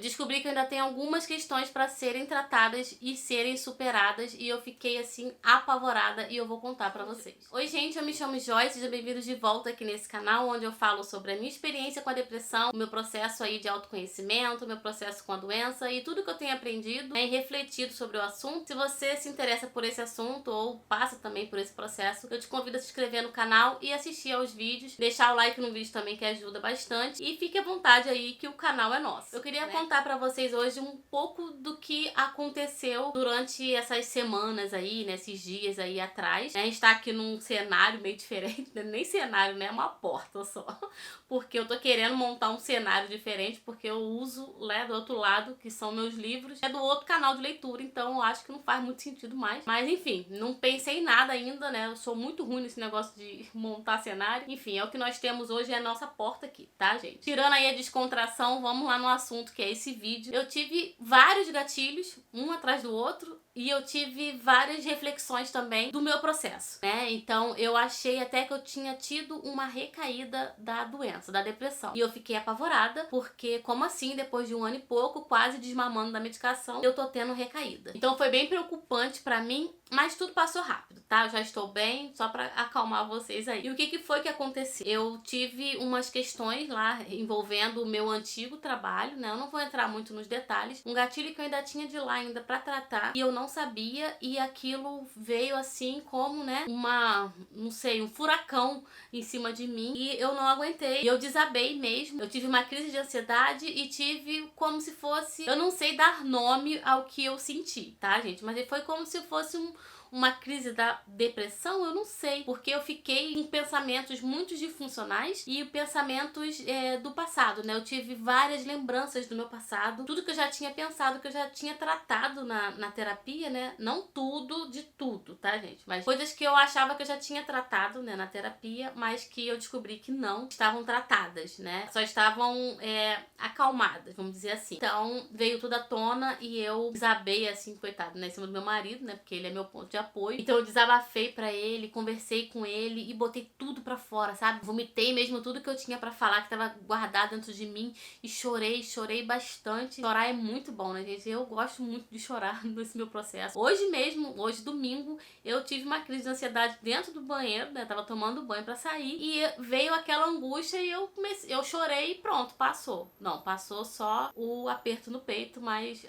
Descobri que eu ainda tenho algumas questões para serem tratadas e serem superadas e eu fiquei assim apavorada e eu vou contar para vocês. Oi gente, eu me chamo Joyce, sejam bem-vindos de volta aqui nesse canal onde eu falo sobre a minha experiência com a depressão, o meu processo aí de autoconhecimento, o meu processo com a doença e tudo que eu tenho aprendido e refletido sobre o assunto. Se você se interessa por esse assunto ou passa também por esse processo, eu te convido a se inscrever no canal e assistir aos vídeos, deixar o like no vídeo também que ajuda bastante e fique à vontade aí que o canal é nosso. Eu queria contar pra vocês hoje um pouco do que aconteceu durante essas semanas aí, nesses dias aí atrás. A gente tá aqui num cenário meio diferente, nem cenário, né? É uma porta só. Porque eu tô querendo montar um cenário diferente, porque eu uso, né, do outro lado, que são meus livros, é do outro canal de leitura, então eu acho que não faz muito sentido mais. Mas enfim, não pensei em nada ainda, né? Eu sou muito ruim nesse negócio de montar cenário. Enfim, é o que nós temos hoje, é a nossa porta aqui, tá, gente? Tirando aí a descontração, vamos lá no assunto que é esse vídeo. Eu tive vários gatilhos, um atrás do outro, e eu tive várias reflexões também do meu processo, né? Então eu achei até que eu tinha tido uma recaída da doença, da depressão. E eu fiquei apavorada, porque como assim, depois de 1 ano e pouco, quase desmamando da medicação, eu tô tendo recaída. Então foi bem preocupante pra mim, mas tudo passou rápido, tá? Eu já estou bem, só pra acalmar vocês aí. E o que foi que aconteceu? Eu tive umas questões lá envolvendo o meu antigo trabalho, né? Eu não vou entrar muito nos detalhes. Um gatilho que eu ainda tinha de lá ainda pra tratar e eu não sabia, e aquilo veio assim como, né, não sei, um furacão em cima de mim e eu não aguentei. E eu desabei mesmo. Eu tive uma crise de ansiedade e tive como se fosse, eu não sei dar nome ao que eu senti, tá, gente? Mas foi como se fosse uma crise da depressão, eu não sei, porque eu fiquei em pensamentos muito disfuncionais e pensamentos do passado, né? Eu tive várias lembranças do meu passado, tudo que eu já tinha pensado, que eu já tinha tratado na terapia, né? Não tudo de tudo, tá, gente? Mas coisas que eu achava que eu já tinha tratado, né, na terapia, mas que eu descobri que não estavam tratadas, né? Só estavam acalmadas, vamos dizer assim. Então, veio tudo à tona e eu desabei, assim, coitado, né, em cima do meu marido, né? Porque ele é meu ponto de apoio. Então eu desabafei pra ele, conversei com ele e botei tudo pra fora, sabe? Vomitei mesmo tudo que eu tinha pra falar, que tava guardado dentro de mim, e chorei bastante. Chorar é muito bom, né, gente? Eu gosto muito de chorar nesse meu processo. Hoje mesmo, hoje domingo, eu tive uma crise de ansiedade dentro do banheiro, né? Tava tomando banho pra sair e veio aquela angústia e eu chorei e pronto, passou. Não, passou só o aperto no peito, mas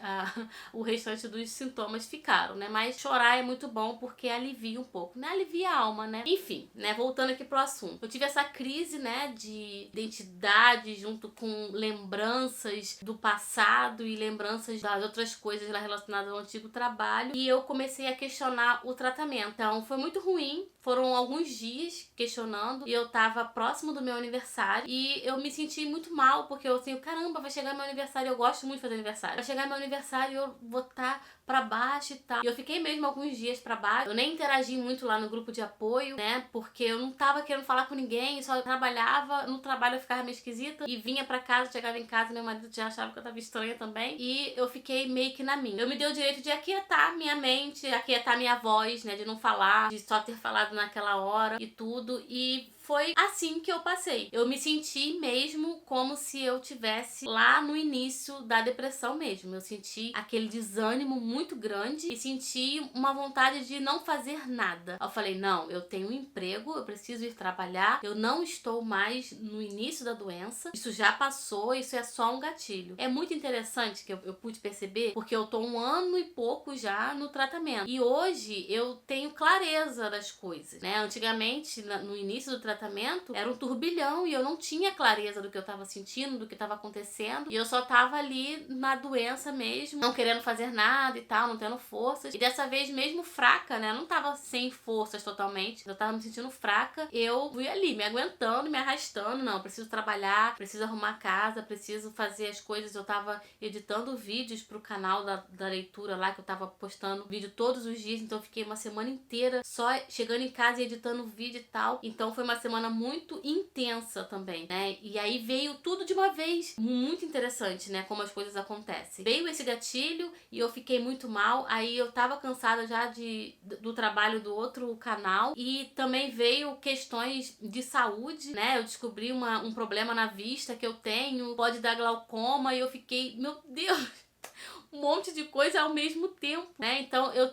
o restante dos sintomas ficaram, né? Mas chorar é muito bom porque alivia um pouco, né? Alivia a alma, né? Enfim, né? Voltando aqui pro assunto. Eu tive essa crise, né, de identidade junto com lembranças do passado e lembranças das outras coisas lá relacionadas ao antigo trabalho. E eu comecei a questionar o tratamento. Então, foi muito ruim. Foram alguns dias questionando e eu tava próximo do meu aniversário e eu me senti muito mal porque eu assim, caramba, vai chegar meu aniversário, eu gosto muito de fazer aniversário. Vai chegar meu aniversário e eu vou estar pra baixo e tal. E eu fiquei mesmo alguns dias pra baixo. Eu nem interagi muito lá no grupo de apoio, né? Porque eu não tava querendo falar com ninguém, só trabalhava. No trabalho eu ficava meio esquisita e vinha pra casa, chegava em casa, meu marido já achava que eu tava estranha também. E eu fiquei meio que na minha. Eu me dei o direito de aquietar minha mente, aquietar minha voz, né? De não falar, de só ter falado naquela hora e tudo. E foi assim que eu passei. Eu me senti mesmo como se eu tivesse lá no início da depressão mesmo. Eu senti aquele desânimo muito grande e senti uma vontade de não fazer nada. Eu falei, não, eu tenho um emprego, eu preciso ir trabalhar, eu não estou mais no início da doença, isso já passou, isso é só um gatilho. É muito interessante que eu pude perceber, porque eu tô 1 ano e pouco já no tratamento. E hoje eu tenho clareza das coisas, né? Antigamente, no início do tratamento, era um turbilhão e eu não tinha clareza do que eu tava sentindo, do que tava acontecendo. E eu só tava ali na doença mesmo, não querendo fazer nada e tal, não tendo forças. E dessa vez mesmo fraca, né? Eu não tava sem forças totalmente, eu tava me sentindo fraca. Eu fui ali, me aguentando, me arrastando. Não, preciso trabalhar, preciso arrumar casa, preciso fazer as coisas. Eu tava editando vídeos pro canal da leitura lá, que eu tava postando vídeo todos os dias. Então eu fiquei uma semana inteira só chegando em casa e editando vídeo e tal. Então foi uma semana muito intensa também, né? E aí veio tudo de uma vez. Muito interessante, né? Como as coisas acontecem. Veio esse gatilho e eu fiquei muito mal. Aí eu tava cansada já do trabalho do outro canal. E também veio questões de saúde, né? Eu descobri um problema na vista que eu tenho. Pode dar glaucoma. E eu fiquei, meu Deus, um monte de coisa ao mesmo tempo, né? Então eu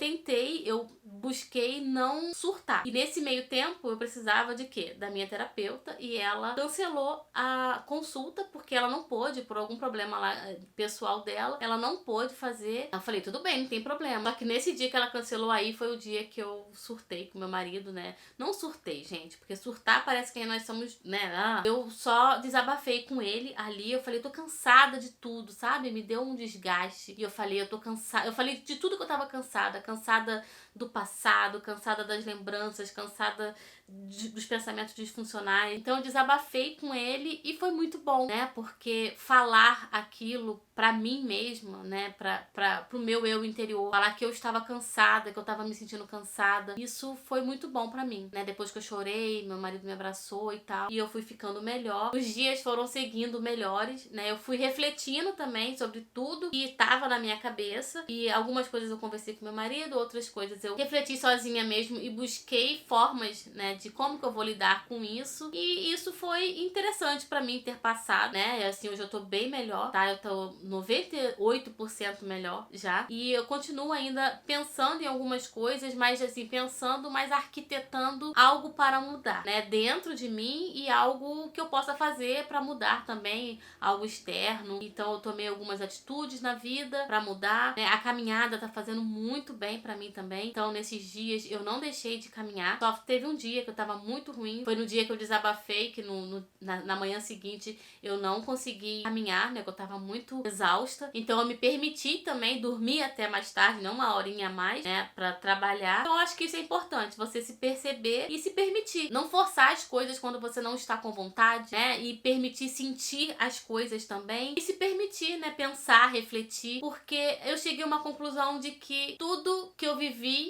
busquei não surtar. E nesse meio tempo eu precisava de quê? Da minha terapeuta, e ela cancelou a consulta porque ela não pôde, por algum problema lá pessoal dela, ela não pôde fazer. Eu falei, tudo bem, não tem problema. Só que nesse dia que ela cancelou, aí foi o dia que eu surtei com meu marido, né? Não surtei, gente, porque surtar parece que nós somos, né? Eu só desabafei com ele ali, eu falei, tô cansada de tudo, sabe? Me deu um desgaste. E eu falei, eu tô cansada. Eu falei de tudo que eu tava cansada. Cansada do passado, cansada das lembranças, cansada dos pensamentos disfuncionais. Então eu desabafei com ele e foi muito bom, né? Porque falar aquilo pra mim mesma, né? Pro meu eu interior. Falar que eu estava cansada, que eu tava me sentindo cansada. Isso foi muito bom pra mim, né? Depois que eu chorei, meu marido me abraçou e tal. E eu fui ficando melhor. Os dias foram seguindo melhores, né? Eu fui refletindo também sobre tudo que tava na minha cabeça. E algumas coisas eu conversei com meu marido, outras coisas eu refleti sozinha mesmo e busquei formas, né? De como que eu vou lidar com isso. E isso foi interessante pra mim ter passado, né? Assim, hoje eu tô bem melhor, tá? Eu tô 98% melhor já. E eu continuo ainda pensando em algumas coisas, mas assim, pensando, mas arquitetando algo para mudar, né? Dentro de mim e algo que eu possa fazer pra mudar também, algo externo. Então eu tomei algumas atitudes na vida pra mudar, né? A caminhada tá fazendo muito bem pra mim também. Então nesses dias eu não deixei de caminhar. Só teve um dia que eu tava muito ruim. Foi no dia que eu desabafei, que na manhã seguinte eu não consegui caminhar, né? Que eu tava muito exausta. Então eu me permiti também dormir até mais tarde, não uma horinha a mais, né? Pra trabalhar. Então eu acho que isso é importante, você se perceber e se permitir. Não forçar as coisas quando você não está com vontade, né? E permitir sentir as coisas também. E se permitir, né? Pensar, refletir. Porque eu cheguei a uma conclusão de que tudo que eu vivi.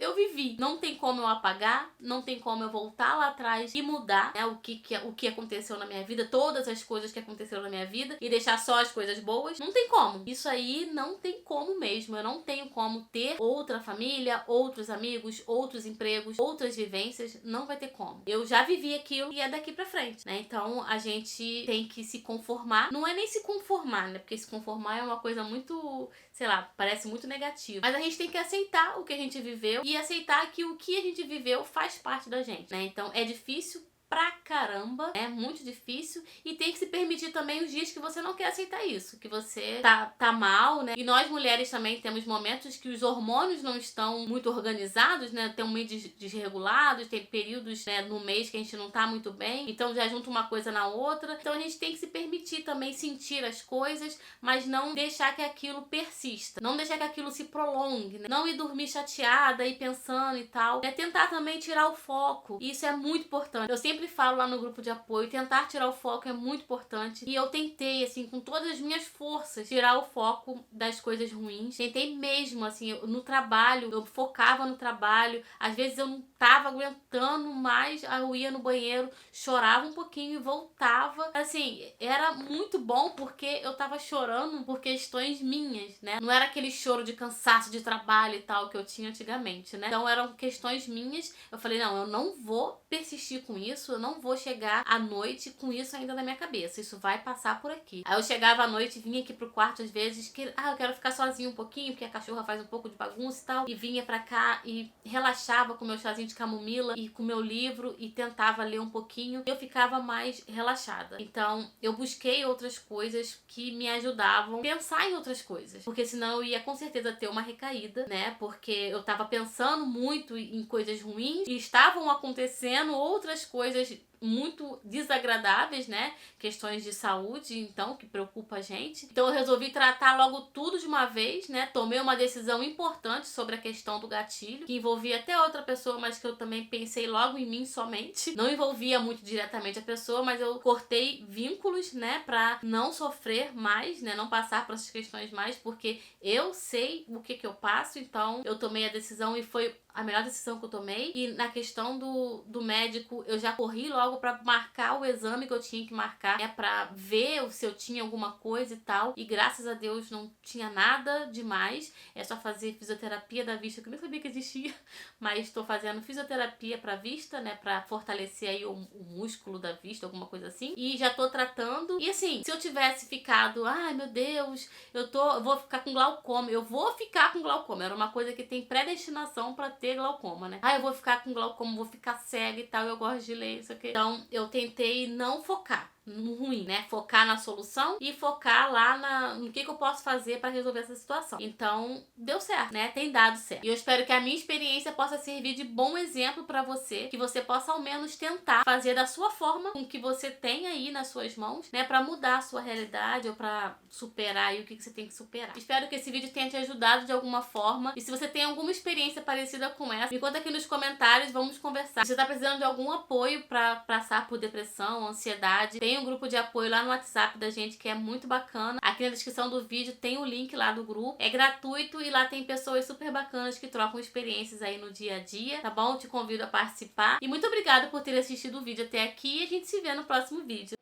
Não tem como eu apagar, não tem como eu voltar lá atrás e mudar, né? O que aconteceu na minha vida, todas as coisas que aconteceram na minha vida e deixar só as coisas boas. Não tem como. Isso aí não tem como mesmo. Eu não tenho como ter outra família, outros amigos, outros empregos, outras vivências. Não vai ter como. Eu já vivi aquilo e é daqui pra frente, né? Então a gente tem que se conformar. Não é nem se conformar, né? Porque se conformar é uma coisa muito, sei lá, parece muito negativo. Mas a gente tem que aceitar o que a gente viveu e aceitar que o que a gente viveu faz parte da gente, né? Então é difícil pra caramba, é muito difícil, e tem que se permitir também os dias que você não quer aceitar isso, que você tá mal, né? E nós mulheres também temos momentos que os hormônios não estão muito organizados, né? Tem um meio desregulados, tem períodos, né, no mês que a gente não tá muito bem, então já junta uma coisa na outra. Então a gente tem que se permitir também sentir as coisas, mas não deixar que aquilo persista, não deixar que aquilo se prolongue, né? Não ir dormir chateada e pensando e tal. É tentar também tirar o foco. E isso é muito importante. Eu sempre falo lá no grupo de apoio, tentar tirar o foco é muito importante. E eu tentei, assim, com todas as minhas forças, tirar o foco das coisas ruins. Tentei mesmo, assim, no trabalho, eu focava no trabalho. Às vezes eu não tava aguentando mais, aí eu ia no banheiro, chorava um pouquinho e voltava. Assim, era muito bom porque eu tava chorando por questões minhas, né? Não era aquele choro de cansaço de trabalho e tal que eu tinha antigamente, né? Então eram questões minhas. Eu falei, não, eu não vou persistir com isso, eu não vou chegar à noite com isso ainda na minha cabeça. Isso vai passar por aqui. Aí eu chegava à noite, vinha aqui pro quarto às vezes, eu quero ficar sozinha um pouquinho, porque a cachorra faz um pouco de bagunça e tal. E vinha pra cá e relaxava com meu chazinho de camomila e com meu livro e tentava ler um pouquinho. Eu ficava mais relaxada. Então eu busquei outras coisas que me ajudavam a pensar em outras coisas. Porque senão eu ia com certeza ter uma recaída, né? Porque eu tava pensando muito em coisas ruins e estavam acontecendo outras coisas muito desagradáveis, né? Questões de saúde, então, que preocupa a gente. Então eu resolvi tratar logo tudo de uma vez, né? Tomei uma decisão importante sobre a questão do gatilho, que envolvia até outra pessoa, mas que eu também pensei logo em mim somente. Não envolvia muito diretamente a pessoa, mas eu cortei vínculos, né? Pra não sofrer mais, né? Não passar por essas questões mais, porque eu sei o que eu passo, então eu tomei a decisão e foi a melhor decisão que eu tomei. E na questão do médico, eu já corri logo algo pra marcar o exame que eu tinha que marcar, né, pra ver se eu tinha alguma coisa e tal, e graças a Deus não tinha nada demais, é só fazer fisioterapia da vista, que eu nem sabia que existia, mas tô fazendo fisioterapia pra vista, né, pra fortalecer aí o músculo da vista, alguma coisa assim, e já tô tratando, e assim, se eu tivesse ficado, ai meu Deus, eu vou ficar com glaucoma, eu vou ficar com glaucoma, era uma coisa que tem predestinação pra ter glaucoma, né, eu vou ficar com glaucoma, vou ficar cega e tal, eu gosto de ler isso aqui, então eu tentei não focar no ruim, né? Focar na solução e focar lá no que eu posso fazer pra resolver essa situação. Então, deu certo, né? Tem dado certo. E eu espero que a minha experiência possa servir de bom exemplo pra você, que você possa ao menos tentar fazer da sua forma, com o que você tem aí nas suas mãos, né? Pra mudar a sua realidade ou pra superar aí o que você tem que superar. Espero que esse vídeo tenha te ajudado de alguma forma. E se você tem alguma experiência parecida com essa, me conta aqui nos comentários, vamos conversar. Se você tá precisando de algum apoio pra passar por depressão, ansiedade, tem um grupo de apoio lá no WhatsApp da gente que é muito bacana. Aqui na descrição do vídeo tem o link lá do grupo. É gratuito e lá tem pessoas super bacanas que trocam experiências aí no dia a dia, tá bom? Te convido a participar. E muito obrigada por ter assistido o vídeo até aqui e a gente se vê no próximo vídeo.